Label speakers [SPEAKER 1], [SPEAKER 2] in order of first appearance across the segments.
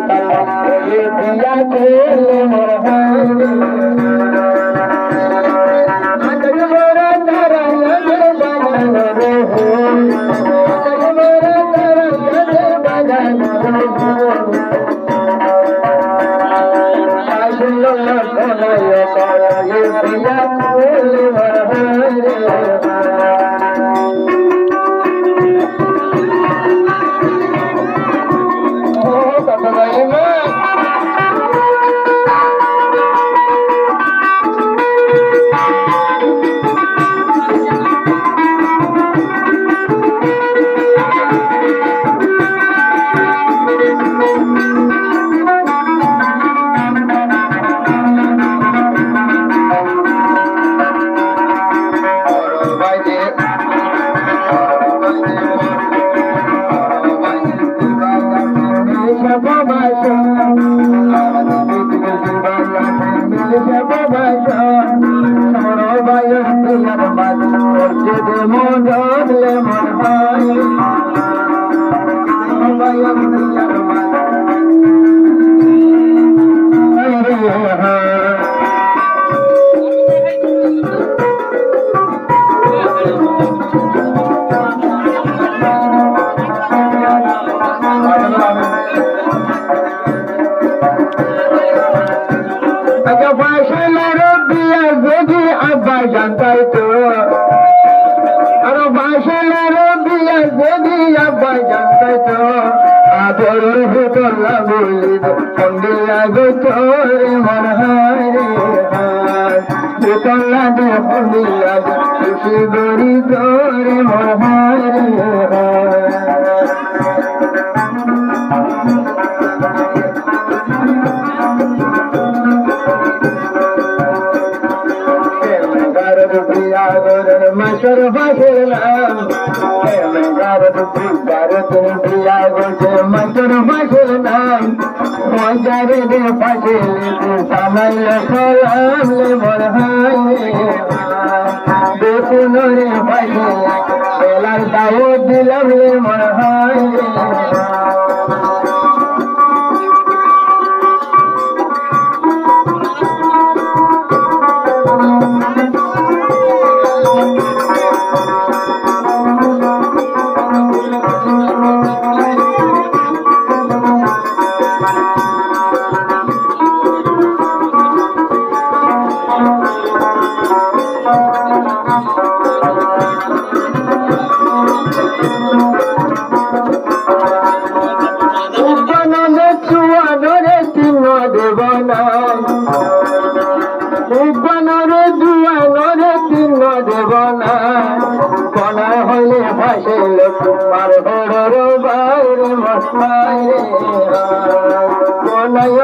[SPEAKER 1] দিয়া গেলে মোর হারে আকাশ ভরা তারা লাগে বাজানো রে আকাশ ভরা তারা লাগে বাজানো রে আসলো না কোনায় কায়ে দিয়া গেলে মোর হারে জানতাই তো আর বাসনের দিয়া যদি আব্বা জানতাই তো আদর ভেতরলা বলি সঙ্গে লাগে তোরে মন হায় রে হায় ভেতরলা দে বলি লাগে খুশি গরি তোরে মন হায় রে হায় মাসর বাসলাম গারদ দিয়া গোছে মাসর বাসলাম মজারে দে পাশে সামাইল সালাম লে মোর হায় দেখুন রে পাশে বেলার দাও দিলাম লে মোর হায় তোমার বড় বাইরে মাইরে কোনায়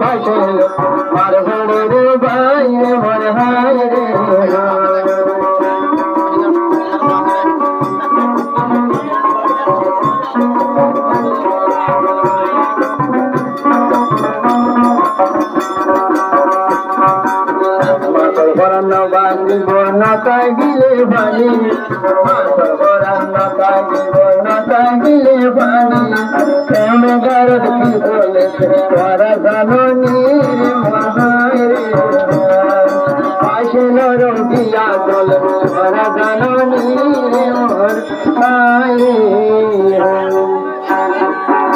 [SPEAKER 1] ভাসে তোমার বড় বাইরে মনে হায় রে বান্দিব নাতা গিলে বানি নাতা গিলে বানি কেমন গারদ কি বলে তোরা জানো নি রে মহায় রে আসল রবিয়া বলে তোরা জানো নি রে মোর